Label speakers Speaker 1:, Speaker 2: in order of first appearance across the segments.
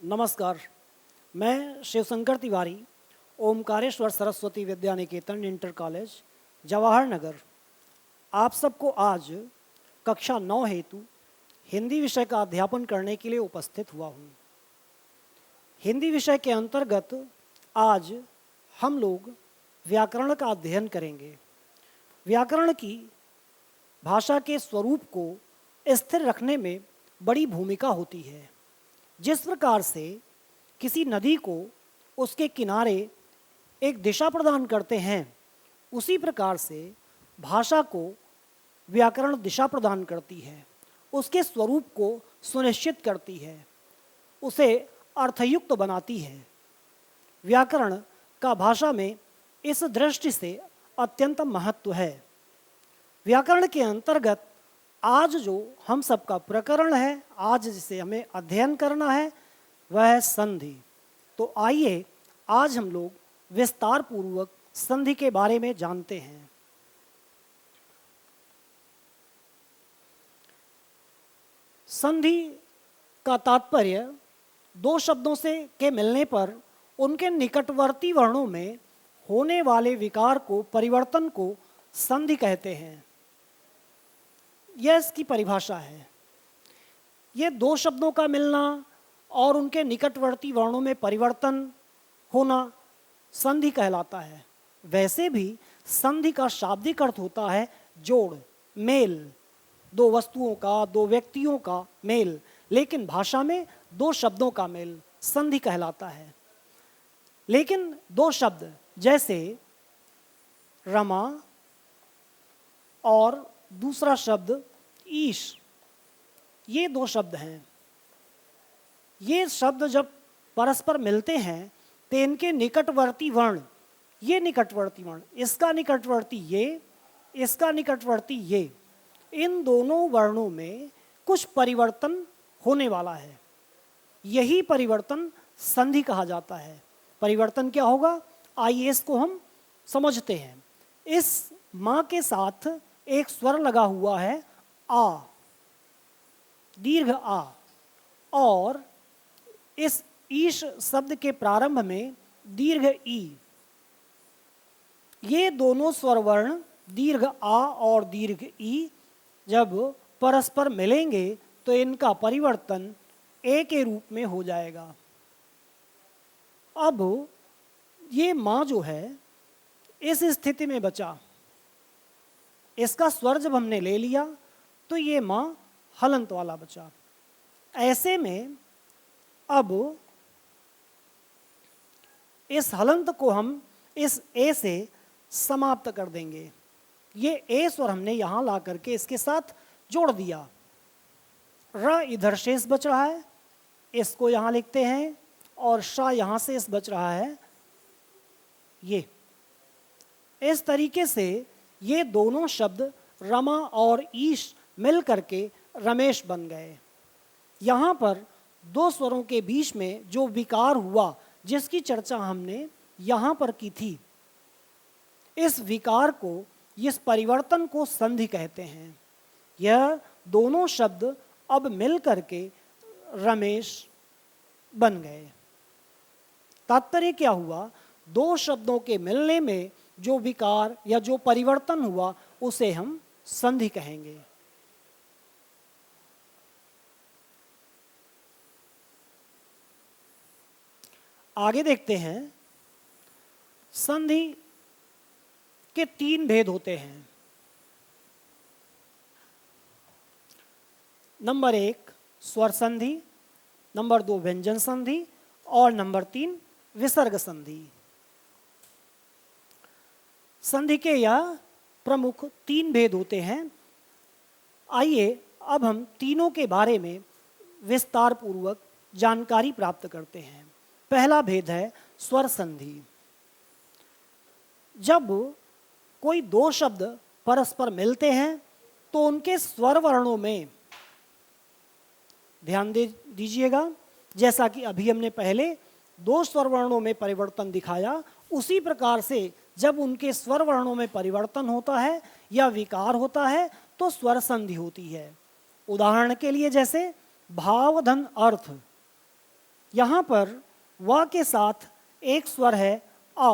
Speaker 1: नमस्कार। मैं Shivshankar Tiwari, Omkareshwar Saraswati Vidya Niketan inter college Jawahar Nagar, आप सबको आज कक्षा 9 हेतु हिंदी विषय का अध्यापन करने के लिए उपस्थित हुआ हूँ। हिंदी विषय के अंतर्गत आज हम लोग व्याकरण का अध्ययन करेंगे। व्याकरण की भाषा के स्वरूप को स्थिर रखने में बड़ी भूमिका होती है। जिस प्रकार से किसी नदी को उसके किनारे एक दिशा प्रदान करते हैं, उसी प्रकार से भाषा को व्याकरण दिशा प्रदान करती है, उसके स्वरूप को सुनिश्चित करती है, उसे अर्थयुक्त बनाती है। व्याकरण का भाषा में इस दृष्टि से अत्यंत महत्व है। व्याकरण के अंतर्गत आज जो हम सबका प्रकरण है, आज जिसे हमें अध्ययन करना है, वह है संधि। तो आइए आज हम लोग विस्तार पूर्वक संधि के बारे में जानते हैं। संधि का तात्पर्य दो शब्दों से के मिलने पर उनके निकटवर्ती वर्णों में होने वाले विकार को, परिवर्तन को संधि कहते हैं। यह इसकी परिभाषा है। ये दो शब्दों का मिलना और उनके निकटवर्ती वर्णों में परिवर्तन होना संधि कहलाता है। वैसे भी संधि का शाब्दिक अर्थ होता है जोड़, मेल, दो वस्तुओं का, दो व्यक्तियों का मेल, लेकिन भाषा में दो शब्दों का मेल संधि कहलाता है। लेकिन दो शब्द जैसे रमा और दूसरा शब्द ईश, ये दो शब्द हैं। ये शब्द जब परस्पर मिलते हैं तो इनके निकटवर्ती वर्ण, ये निकटवर्ती वर्ण, इसका निकटवर्ती ये, इसका निकटवर्ती ये, इन दोनों वर्णों में कुछ परिवर्तन होने वाला है। यही परिवर्तन संधि कहा जाता है। परिवर्तन क्या होगा, आइए इसको हम समझते हैं। इस माँ के साथ एक स्वर लगा हुआ है आ, दीर्घ आ, और इस ईश शब्द के प्रारंभ में दीर्घ ई। ये दोनों स्वर वर्ण दीर्घ आ और दीर्घ ई जब परस्पर मिलेंगे तो इनका परिवर्तन ए के रूप में हो जाएगा। अब ये माँ जो है इस स्थिति में बचा। इसका स्वर जब हमने ले लिया तो ये माँ हलंत वाला बचा। ऐसे में अब इस हलंत को हम इस ए से समाप्त कर देंगे। ये ए स्वर हमने यहाँ ला करके इसके साथ जोड़ दिया। र इधर शेष बच रहा है, इसको यहाँ लिखते हैं, और शा यहाँ से इस बच रहा है ये। इस तरीके से ये दोनों शब्द रमा और ईश मिल करके रमेश बन गए। यहाँ पर दो स्वरों के बीच में जो विकार हुआ, जिसकी चर्चा हमने यहाँ पर की थी, इस विकार को, इस परिवर्तन को संधि कहते हैं। यह दोनों शब्द अब मिल करके रमेश बन गए। तात्पर्य क्या हुआ, दो शब्दों के मिलने में जो विकार या जो परिवर्तन हुआ उसे हम संधि कहेंगे। आगे देखते हैं। संधि के तीन भेद होते हैं। नंबर 1 स्वर संधि, नंबर 2 व्यंजन संधि, और नंबर 3 विसर्ग संधि। संधि के यह प्रमुख तीन भेद होते हैं। आइए अब हम तीनों के बारे में विस्तार पूर्वक जानकारी प्राप्त करते हैं। पहला भेद है स्वर संधि। जब कोई दो शब्द परस्पर मिलते हैं तो उनके स्वर वर्णों में ध्यान दीजिएगा। जैसा कि अभी हमने पहले दो स्वर वर्णों में परिवर्तन दिखाया, उसी प्रकार से जब उनके स्वर वर्णों में परिवर्तन होता है या विकार होता है तो स्वर संधि होती है। उदाहरण के लिए जैसे भाव धन अर्थ, यहाँ पर व के साथ एक स्वर है आ,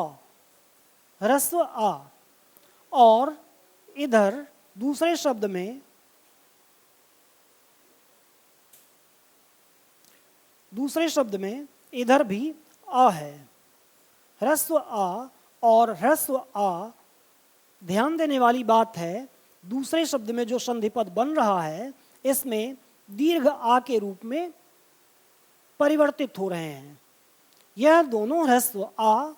Speaker 1: ह्रस्व आ, और इधर दूसरे शब्द में इधर भी आ है, ह्रस्व आ और ह्रस्व आ। ध्यान देने वाली बात है, दूसरे शब्द में जो संधिपद बन रहा है इसमें दीर्घ आ के रूप में परिवर्तित हो रहे हैं। यह दोनों ह्रस्व आ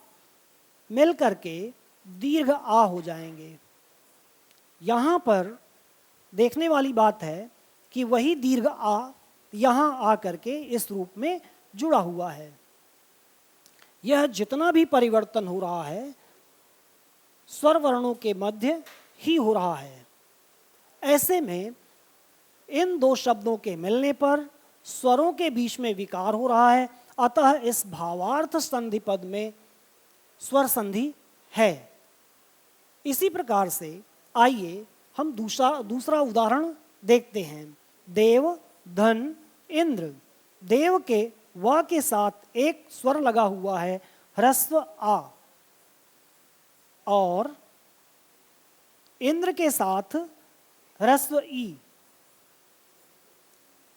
Speaker 1: मिल करके दीर्घ आ हो जाएंगे। यहाँ पर देखने वाली बात है कि वही दीर्घ आ यहाँ आ करके इस रूप में जुड़ा हुआ है। यह जितना भी परिवर्तन हो रहा है स्वर वर्णों के मध्य ही हो रहा है। ऐसे में इन दो शब्दों के मिलने पर स्वरों के बीच में विकार हो रहा है, अतः इस भावार्थ संधि पद में स्वर संधि है। इसी प्रकार से आइए हम दूसरा उदाहरण देखते हैं। देव, धन, इंद्र। देव के व के साथ एक स्वर लगा हुआ है, ह्रस्व आ, और इंद्र के साथ ह्रस्व ई।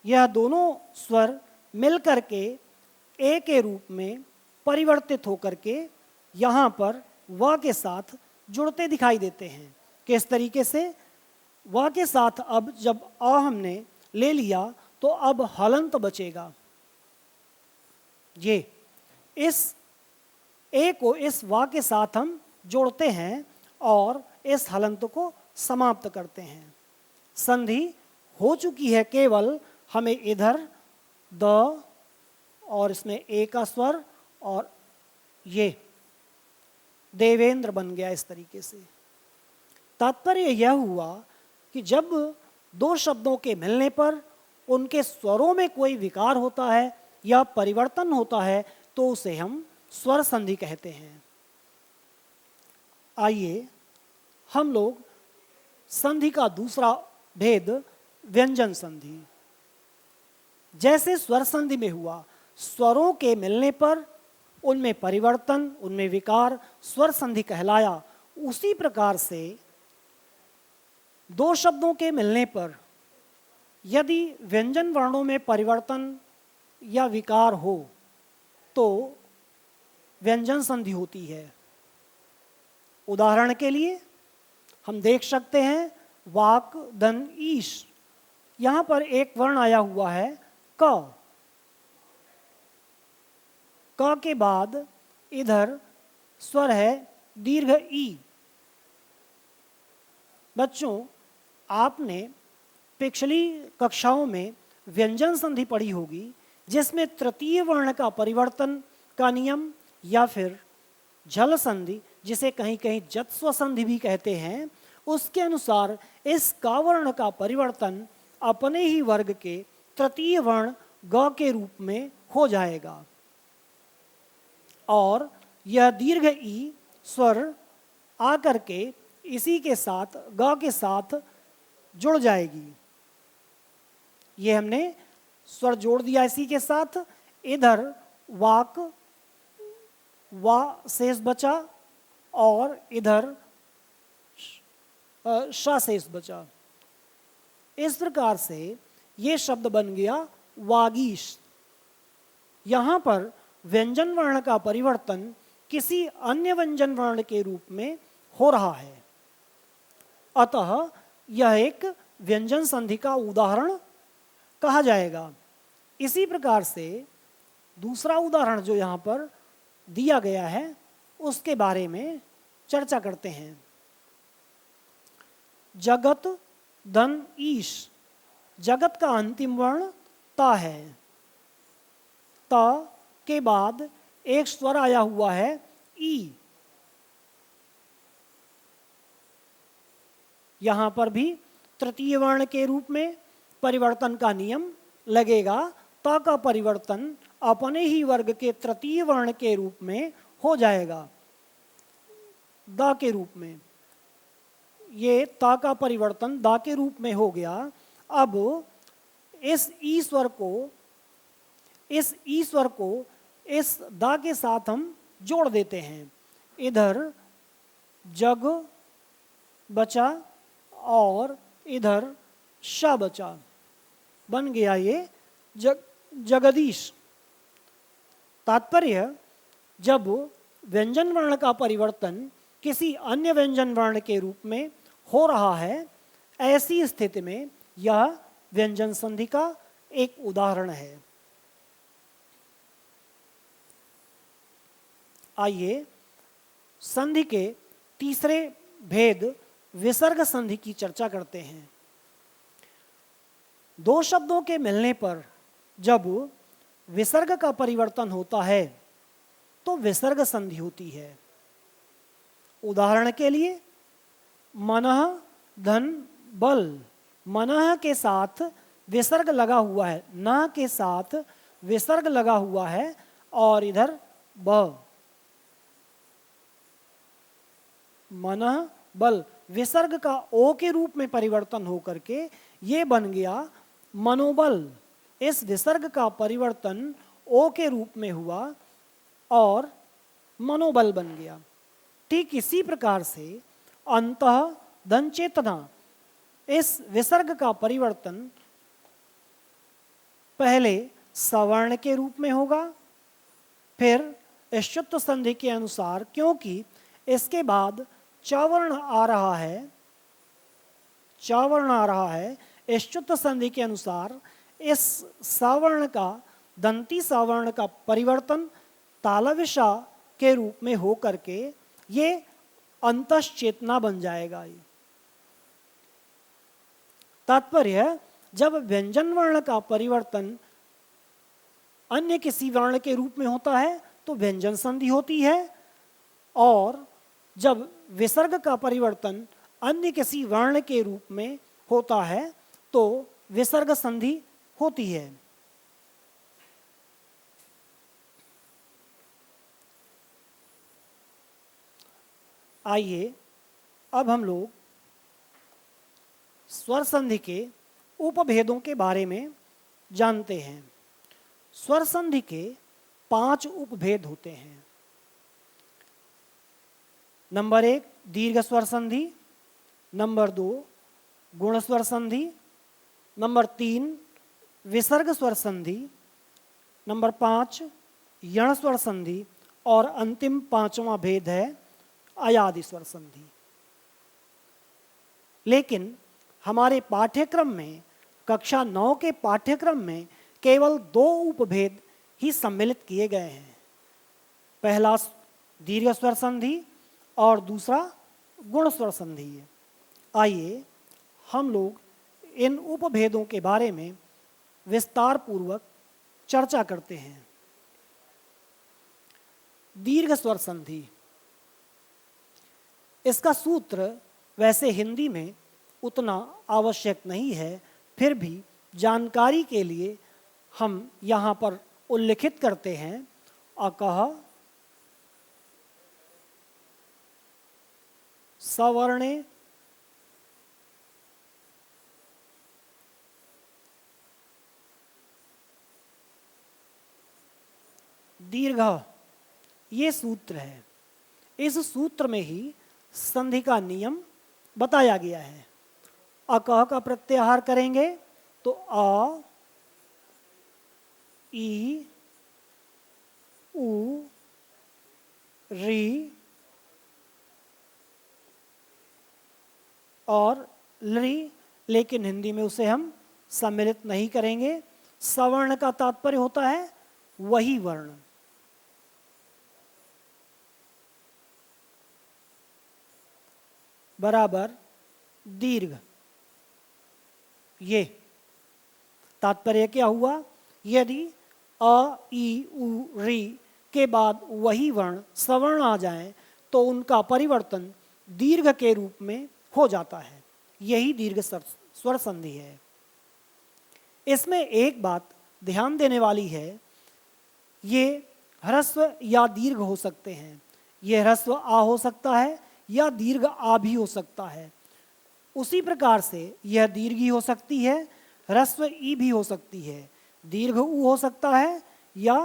Speaker 1: यह दोनों स्वर मिलकर के ए के रूप में परिवर्तित होकर के यहाँ पर व के साथ जुड़ते दिखाई देते हैं। किस तरीके से? व के साथ अब जब आ हमने ले लिया तो अब हलंत बचेगा। ये इस ए को इस व के साथ हम जोड़ते हैं और इस हलंत को समाप्त करते हैं। संधि हो चुकी है, केवल हमें इधर द और इसमें ए का स्वर और ये देवेंद्र बन गया इस तरीके से। तात्पर्य यह हुआ कि जब दो शब्दों के मिलने पर उनके स्वरों में कोई विकार होता है या परिवर्तन होता है तो उसे हम स्वर संधि कहते हैं। आइए हम लोग संधि का दूसरा भेद व्यंजन संधि। जैसे स्वर संधि में हुआ, स्वरों के मिलने पर उनमें परिवर्तन, उनमें विकार स्वर संधि कहलाया, उसी प्रकार से दो शब्दों के मिलने पर यदि व्यंजन वर्णों में परिवर्तन या विकार हो तो व्यंजन संधि होती है। उदाहरण के लिए हम देख सकते हैं वाक, धन, ईश। यहाँ पर एक वर्ण आया हुआ है क। क के बाद इधर स्वर है दीर्घ ई। बच्चों, आपने पिछली कक्षाओं में व्यंजन संधि पढ़ी होगी जिसमें तृतीय वर्ण का परिवर्तन का नियम या फिर झल संधि, जिसे कहीं कहीं जत्स्व संधि भी कहते हैं, उसके अनुसार इस का वर्ण का परिवर्तन अपने ही वर्ग के तृतीय वर्ण ग के रूप में हो जाएगा और यह दीर्घ ई स्वर आकर के इसी के साथ ग के साथ जुड़ जाएगी। ये हमने स्वर जोड़ दिया इसी के साथ। इधर वाक, वा शेष बचा और इधर श शेष बचा। इस प्रकार से ये शब्द बन गया वागीश। यहाँ पर व्यंजन वर्ण का परिवर्तन किसी अन्य व्यंजन वर्ण के रूप में हो रहा है, अतः यह एक व्यंजन संधि का उदाहरण कहा जाएगा। इसी प्रकार से दूसरा उदाहरण जो यहाँ पर दिया गया है उसके बारे में चर्चा करते हैं। जगत, धन, ईश। जगत का अंतिम वर्ण ता है। ता के बाद एक स्वर आया हुआ है ई। यहाँ पर भी तृतीय वर्ण के रूप में परिवर्तन का नियम लगेगा। ता का परिवर्तन अपने ही वर्ग के तृतीय वर्ण के रूप में हो जाएगा, दा के रूप में। ये ता का परिवर्तन दा के रूप में हो गया। अब इस ई स्वर को इस ईश्वर को इस दा के साथ हम जोड़ देते हैं। इधर जग बचा और इधर श बचा, बन गया ये जगदीश। तात्पर्य, जब व्यंजन वर्ण का परिवर्तन किसी अन्य व्यंजन वर्ण के रूप में हो रहा है, ऐसी स्थिति में यह व्यंजन संधि का एक उदाहरण है। आइए संधि के तीसरे भेद विसर्ग संधि की चर्चा करते हैं। दो शब्दों के मिलने पर जब विसर्ग का परिवर्तन होता है तो विसर्ग संधि होती है। उदाहरण के लिए मनः धन बल, मनः के साथ विसर्ग लगा हुआ है, न के साथ विसर्ग लगा हुआ है और इधर ब, मनः बल, विसर्ग का ओ के रूप में परिवर्तन होकर के ये बन गया मनोबल। इस विसर्ग का परिवर्तन ओ के रूप में हुआ और मनोबल बन गया। ठीक इसी प्रकार से अंतः धन चेतना, इस विसर्ग का परिवर्तन पहले सवर्ण के रूप में होगा, फिर इष्टुत्व संधि के अनुसार, क्योंकि इसके बाद चवर्ण आ रहा है, चवर्ण आ रहा है, इष्टुत्व संधि के अनुसार इस सवर्ण का, दंती सवर्ण का परिवर्तन तालव्य के रूप में हो करके ये अंतश्चेतना बन जाएगा। तात्पर्य, जब व्यंजन वर्ण का परिवर्तन अन्य किसी वर्ण के रूप में होता है तो व्यंजन संधि होती है, और जब विसर्ग का परिवर्तन अन्य किसी वर्ण के रूप में होता है तो विसर्ग संधि होती है। आइए अब हम लोग स्वर संधि के उपभेदों के बारे में जानते हैं। स्वर संधि के 5 उपभेद होते हैं। नंबर 1 दीर्घ स्वर संधि, नंबर 2 गुण स्वर संधि, नंबर 3 विसर्ग स्वर संधि, नंबर 5 यण स्वर संधि, और अंतिम 5वां भेद है अयादि स्वर संधि। लेकिन हमारे पाठ्यक्रम में, कक्षा 9 के पाठ्यक्रम में केवल 2 उपभेद ही सम्मिलित किए गए हैं। पहला दीर्घ स्वर संधि और दूसरा गुण स्वर संधि है। आइए हम लोग इन उपभेदों के बारे में विस्तार पूर्वक चर्चा करते हैं। दीर्घ स्वर संधि, इसका सूत्र वैसे हिंदी में उतना आवश्यक नहीं है, फिर भी जानकारी के लिए हम यहाँ पर उल्लिखित करते हैं। अकः सवर्णे दीर्घ, ये सूत्र है। इस सूत्र में ही संधि का नियम बताया गया है। अकह का प्रत्याहार करेंगे तो अ, ई, उ, री और लरी, लेकिन हिंदी में उसे हम सम्मिलित नहीं करेंगे। सवर्ण का तात्पर्य होता है वही वर्ण। बराबर दीर्घ, ये तात्पर्य क्या हुआ? यदि अ, ई, उ, री के बाद वही वर्ण सवर्ण आ जाए तो उनका परिवर्तन दीर्घ के रूप में हो जाता है। यही दीर्घ स्वर संधि है। इसमें एक बात ध्यान देने वाली है, ये ह्रस्व या दीर्घ हो सकते हैं। ये ह्रस्व आ हो सकता है या दीर्घ आ भी हो सकता है। उसी प्रकार से यह दीर्घी हो सकती है, ह्रस्व ई भी हो सकती है, दीर्घ उ हो सकता है या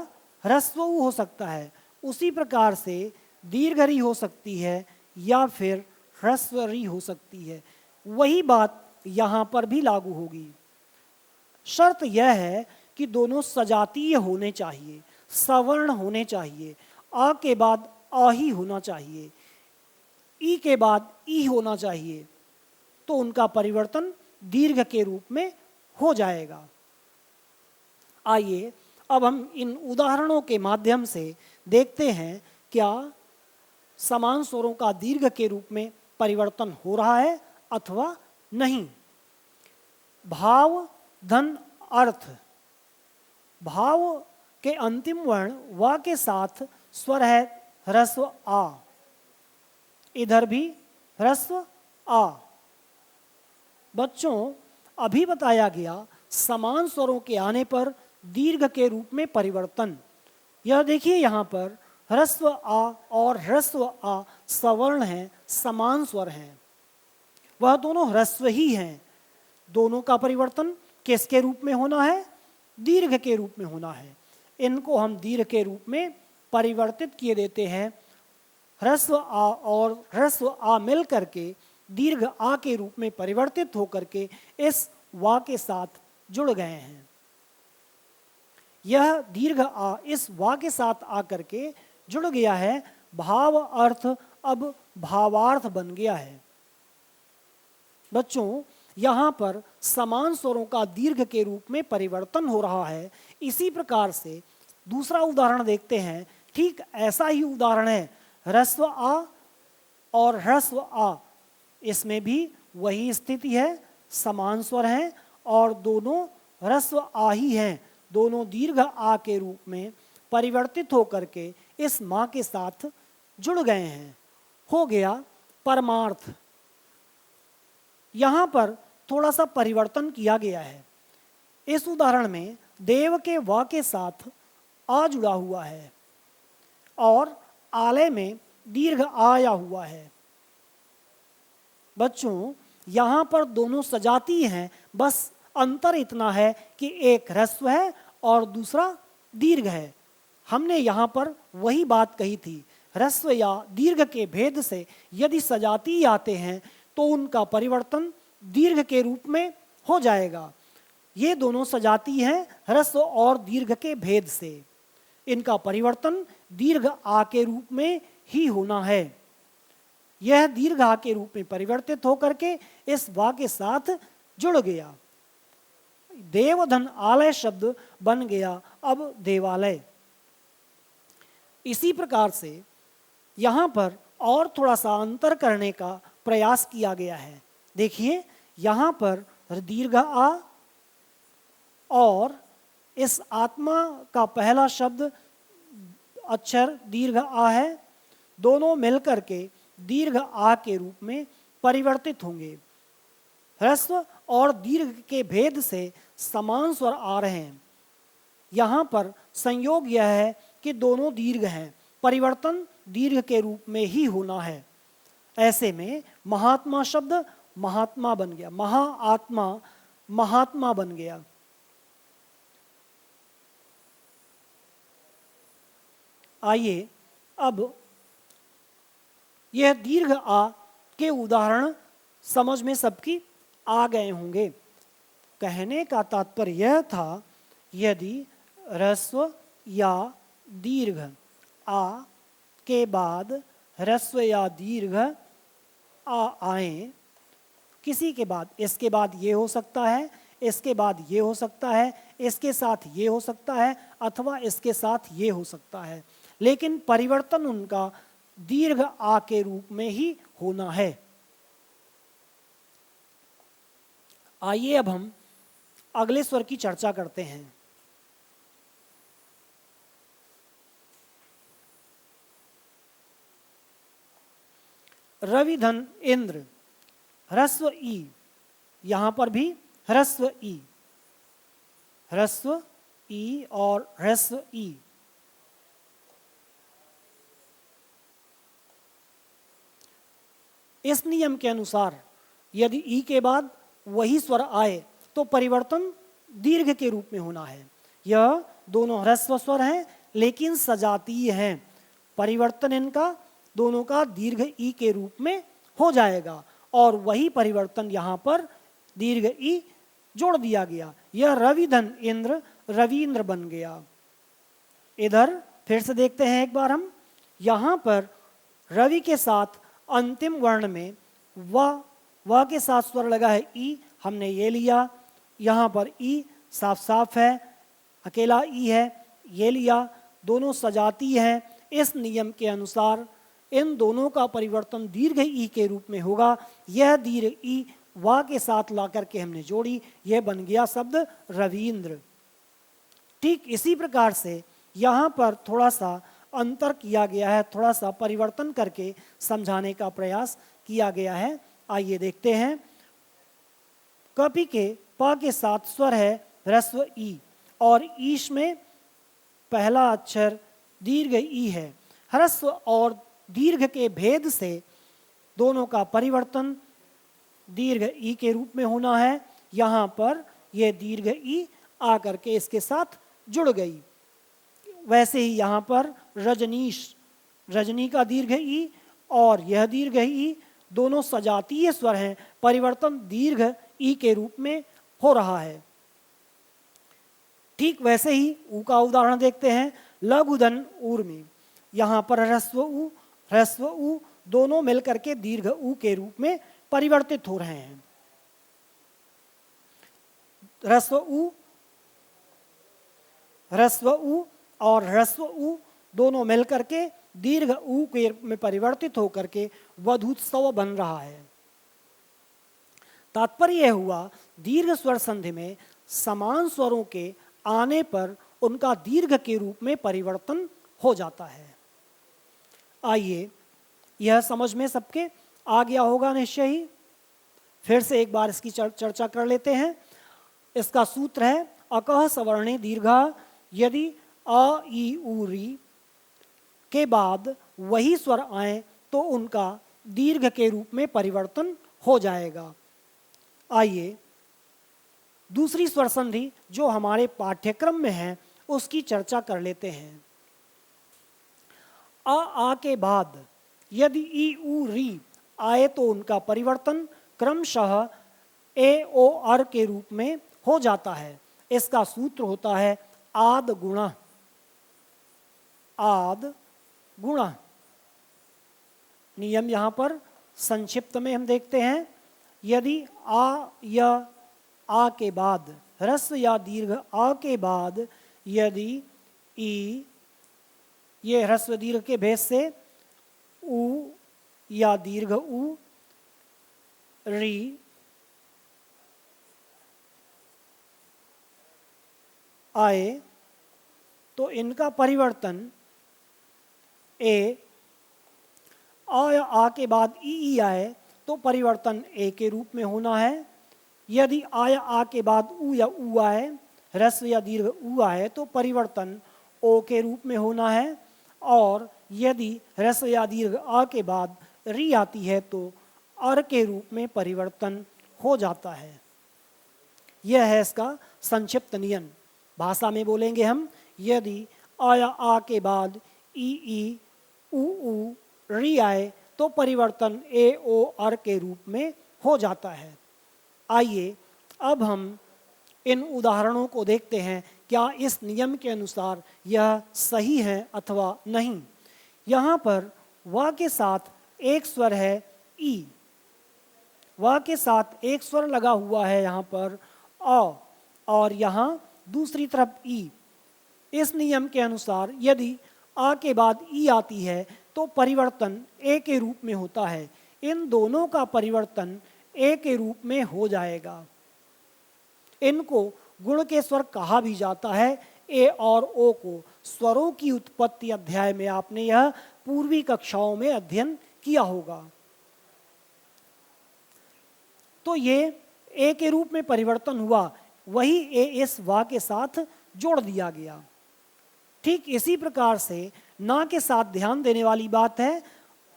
Speaker 1: ह्रस्व ऊ हो सकता है, उसी प्रकार से दीर्घ री हो सकती है या फिर ह्रस्व री हो सकती है। वही बात यहाँ पर भी लागू होगी। शर्त यह है कि दोनों सजातीय होने चाहिए, सवर्ण होने चाहिए। आ के बाद आ ही होना चाहिए, ई के बाद ई होना चाहिए, तो उनका परिवर्तन दीर्घ के रूप में हो जाएगा। आइए अब हम इन उदाहरणों के माध्यम से देखते हैं क्या समान स्वरों का दीर्घ के रूप में परिवर्तन हो रहा है अथवा नहीं। भाव, धन, अर्थ। भाव के अंतिम वर्ण व के साथ स्वर है ह्रस्व आ, इधर भी ह्रस्व आ। बच्चों, अभी बताया गया समान स्वरों के आने पर दीर्घ के रूप में परिवर्तन। यह देखिए यहाँ पर ह्रस्व आ और ह्रस्व आ सवर्ण हैं, समान स्वर हैं, वह दोनों ह्रस्व ही हैं। दोनों का परिवर्तन किसके रूप में होना है? दीर्घ के रूप में होना है। इनको हम दीर्घ के रूप में परिवर्तित किए देते हैं। ह्रस्व आ और ह्रस्व आ मिल करके दीर्घ आ के रूप में परिवर्तित होकर के इस वा के साथ जुड़ गए हैं। यह दीर्घ आ इस वा के साथ आकर के जुड़ गया है। भाव अर्थ अब भावार्थ बन गया है। बच्चों, यहाँ पर समान स्वरों का दीर्घ के रूप में परिवर्तन हो रहा है। इसी प्रकार से दूसरा उदाहरण देखते हैं। ठीक ऐसा ही उदाहरण है ह्रस्व आ और ह्रस्व आ। इसमें भी वही स्थिति है, समान स्वर हैं और दोनों ह्रस्व आ ही हैं। दोनों दीर्घ आ के रूप में परिवर्तित होकर के इस माँ के साथ जुड़ गए हैं। हो गया परमार्थ। यहाँ पर थोड़ा सा परिवर्तन किया गया है। इस उदाहरण में देव के व के साथ आ जुड़ा हुआ है और आलय में दीर्घ आया हुआ है। बच्चों, यहाँ पर दोनों सजाती हैं, बस अंतर इतना है कि एक ह्रस्व है और दूसरा दीर्घ है। हमने यहाँ पर वही बात कही थी, ह्रस्व या दीर्घ के भेद से यदि सजाती आते हैं तो उनका परिवर्तन दीर्घ के रूप में हो जाएगा। ये दोनों सजाती हैं ह्रस्व और दीर्घ के भेद से। इनका परिवर्तन दीर्घ आ के रूप में ही होना है। यह दीर्घ आ के रूप में परिवर्तित होकर के इस वा के साथ जुड़ गया। देवधन आलय शब्द बन गया अब देवालय। इसी प्रकार से यहाँ पर और थोड़ा सा अंतर करने का प्रयास किया गया है। देखिए यहाँ पर दीर्घ आ और इस आत्मा का पहला शब्द अक्षर दीर्घ आ है। दोनों मिलकर के दीर्घ आ के रूप में परिवर्तित होंगे। ह्रस्व और दीर्घ के भेद से समान स्वर आ रहे हैं। यहाँ पर संयोग यह है कि दोनों दीर्घ हैं, परिवर्तन दीर्घ के रूप में ही होना है। ऐसे में महात्मा शब्द महात्मा बन गया, महाआत्मा महात्मा बन गया। आइए अब यह दीर्घ आ के उदाहरण समझ में सबकी आ गए होंगे। कहने का तात्पर्य यह था, यदि ह्रस्व या दीर्घ आ के बाद ह्रस्व या दीर्घ आ आए, किसी के बाद इसके बाद ये हो सकता है, इसके बाद ये हो सकता है, इसके साथ ये हो सकता है अथवा इसके साथ ये हो सकता है, लेकिन परिवर्तन उनका दीर्घ आ के रूप में ही होना है। आइए अब हम अगले स्वर की चर्चा करते हैं। रवि धन इंद्र, ह्रस्व ई। यहां पर भी ह्रस्व ई, ह्रस्व ई और ह्रस्व ई। इस नियम के अनुसार यदि ई के बाद वही स्वर आए तो परिवर्तन दीर्घ के रूप में होना है। यह दोनों ह्रस्व स्वर हैं लेकिन सजातीय हैं। परिवर्तन इनका दोनों का दीर्घ ई के रूप में हो जाएगा और वही परिवर्तन यहाँ पर दीर्घ ई जोड़ दिया गया। यह रविधन इंद्र रवींद्र बन गया। इधर फिर से देखते हैं एक बार हम। यहाँ पर रवि के साथ अंतिम वर्ण में व के साथ स्वर लगा है ई, हमने ये लिया। यहाँ पर ई साफ साफ है, अकेला ई है, ये लिया। दोनों सजातीय हैं। इस नियम के अनुसार इन दोनों का परिवर्तन दीर्घ ई के रूप में होगा। यह दीर्घ ई वा के साथ ला करके हमने जोड़ी, यह बन गया शब्द रवींद्र। ठीक इसी प्रकार से यहाँ पर थोड़ा सा अंतर किया गया है, थोड़ा सा परिवर्तन करके समझाने का प्रयास किया गया है। आइए देखते हैं। कपि के प के साथ स्वर है ह्रस्व ई और ईश में पहला अक्षर दीर्घ ई है। ह्रस्व और दीर्घ के भेद से दोनों का परिवर्तन दीर्घ ई के रूप में होना है। यहाँ पर यह दीर्घ ई आकर के इसके साथ जुड़ गई। वैसे ही यहाँ पर रजनीश, रजनी का दीर्घ ई और यह दीर्घ ई दोनों सजातीय स्वर हैं। परिवर्तन दीर्घ ई के रूप में हो रहा है। ठीक वैसे ही ऊ का उदाहरण देखते हैं। लघुधन ऊर्मी, यहाँ पर ह्रस्व ऊ दोनों मिलकर के दीर्घ ऊ के रूप में परिवर्तित हो रहे हैं। ह्रस्व ऊ और ह्रस्व ऊ दोनों मिलकर के दीर्घ ऊ के में परिवर्तित होकर के वधूत्सव बन रहा है। तात्पर्य यह हुआ दीर्घ स्वर संधि में समान स्वरों के आने पर उनका दीर्घ के रूप में परिवर्तन हो जाता है। आइए, यह समझ में सबके आ गया होगा निश्चय ही। फिर से एक बार इसकी चर्चा कर लेते हैं। इसका सूत्र है अकह सवर्णे दीर्घा, यदि अ ई उ री के बाद वही स्वर आए तो उनका दीर्घ के रूप में परिवर्तन हो जाएगा। आइए दूसरी स्वर संधि जो हमारे पाठ्यक्रम में है उसकी चर्चा कर लेते हैं। आ के बाद यदि ई उ री आए तो उनका परिवर्तन क्रमशः ए ओ अर के रूप में हो जाता है। इसका सूत्र होता है आद गुणा। आद गुणा। नियम यहाँ पर संक्षिप्त में हम देखते हैं। यदि आ या आ के बाद ह्रस्व या दीर्घ आ के बाद यदि ई, ये ह्रस्व दीर्घ के भेद से उ या दीर्घ उ, री, आए तो इनका परिवर्तन ए, आ के बाद ई आए तो परिवर्तन ए के रूप में होना है। यदि आया आ के बाद उ या उ आए, ह्रस्व या दीर्घ उ आए तो परिवर्तन ओ के रूप में होना है। और यदि ह्रस्व या दीर्घ आ के बाद री आती है तो अर के रूप में परिवर्तन हो जाता है। यह है इसका संक्षिप्त नियम। भाषा में बोलेंगे हम, यदि आया आ के बाद ई उ री आए तो परिवर्तन ए ओ अर के रूप में हो जाता है। आइए अब हम इन उदाहरणों को देखते हैं, क्या इस नियम के अनुसार यह सही है अथवा नहीं। यहाँ पर व के साथ एक स्वर है ई, व के साथ एक स्वर लगा हुआ है यहाँ पर अ, और यहाँ दूसरी तरफ ई। इस नियम के अनुसार यदि आ के बाद ई आती है तो परिवर्तन ए के रूप में होता है। इन दोनों का परिवर्तन ए के रूप में हो जाएगा। इनको गुण के स्वर कहा भी जाता है। ए और ओ को स्वरों की उत्पत्ति अध्याय में आपने यह पूर्वी कक्षाओं में अध्ययन किया होगा। तो ये ए के रूप में परिवर्तन हुआ, वही ए इस वा के साथ जोड़ दिया गया। ठीक इसी प्रकार से ना के साथ ध्यान देने वाली बात है,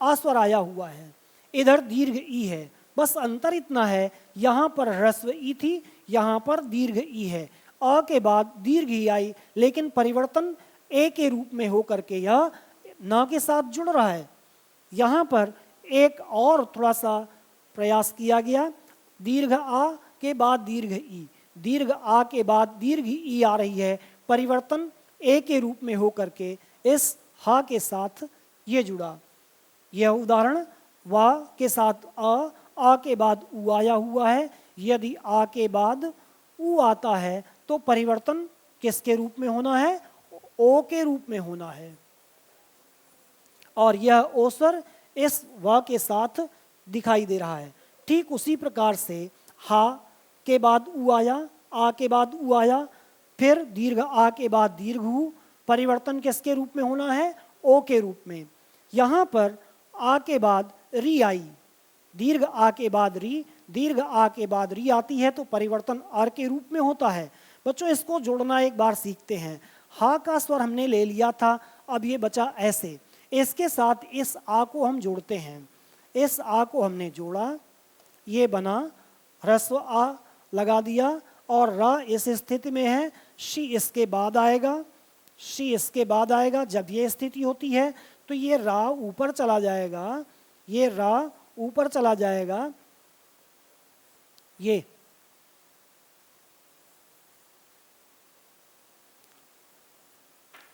Speaker 1: अस्वर आया हुआ है, इधर दीर्घ ई है। बस अंतर इतना है, यहाँ पर ह्रस्व ई थी, यहाँ पर दीर्घ ई है। अ के बाद दीर्घ ही आई, लेकिन परिवर्तन ए के रूप में होकर के यह न के साथ जुड़ रहा है। यहाँ पर एक और थोड़ा सा प्रयास किया गया। दीर्घ आ के बाद दीर्घ ई, दीर्घ आ के बाद दीर्घ ई आ रही है, परिवर्तन ए के रूप में होकर के इस हा के साथ ये जुड़ा। यह उदाहरण वा के साथ आ के बाद उ आया हुआ है। यदि आ के बाद उ आता है तो परिवर्तन किसके रूप में होना है? ओ के रूप में होना है। और यह ओसर इस व के साथ दिखाई दे रहा है। ठीक उसी प्रकार से हा के बाद उ आया, आ के बाद उ आया, फिर दीर्घ आ के बाद दीर्घ उ, परिवर्तन किसके रूप में होना है? ओ के रूप में। यहाँ पर आ के बाद री आई, दीर्घ आ के बाद री, दीर्घ आ के बाद री आती है तो परिवर्तन आर के रूप में होता है। बच्चों इसको जोड़ना एक बार सीखते हैं। हा का स्वर हमने ले लिया था, अब ये बचा ऐसे, इसके साथ इस आ को हम जोड़ते हैं। इस आ को हमने जोड़ा, ये बना ह्रस्व आ लगा दिया और रा इस स्थिति में है, शी इसके बाद आएगा, शी इसके बाद आएगा। जब ये स्थिति होती है तो ये रा ऊपर चला जाएगा, ये रा ऊपर चला जाएगा, ये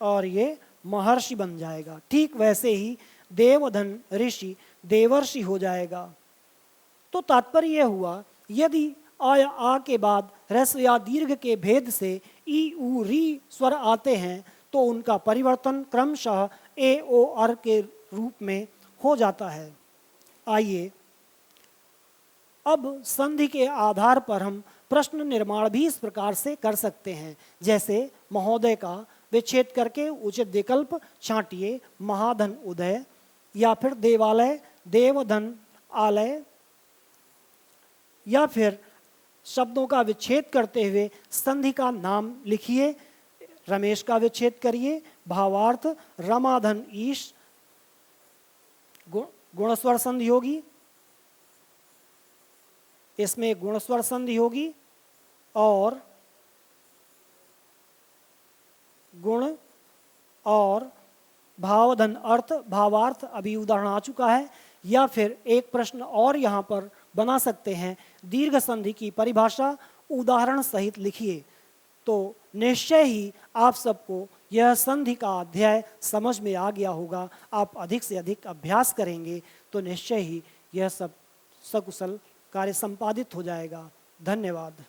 Speaker 1: और ये महर्षि बन जाएगा। ठीक वैसे ही देवधन ऋषि देवर्षि हो जाएगा। तो तात्पर्य यह हुआ, यदि आ के बाद ह्रस्व या दीर्घ के भेद से ई उ री स्वर आते हैं तो उनका परिवर्तन क्रमशः ए ओ अर के रूप में हो जाता है। आइए अब संधि के आधार पर हम प्रश्न निर्माण भी इस प्रकार से कर सकते हैं। जैसे महोदय का विच्छेद करके उचित विकल्प छांटिए, महाधन उदय, या फिर देवालय देवधन आलय, या फिर शब्दों का विच्छेद करते हुए संधि का नाम लिखिए। रमेश का विच्छेद करिए, भावार्थ रमाधन ईश, गुणस्वर संधि होगी, इसमें गुणस्वर संधि होगी और गुण और भावधन अर्थ भावार्थ अभी उदाहरण आ चुका है। या फिर एक प्रश्न और यहाँ पर बना सकते हैं, दीर्घ संधि की परिभाषा उदाहरण सहित लिखिए। तो निश्चय ही आप सबको यह संधि का अध्याय समझ में आ गया होगा। आप अधिक से अधिक अभ्यास करेंगे तो निश्चय ही यह सब सकुशल कार्य संपादित हो जाएगा। धन्यवाद।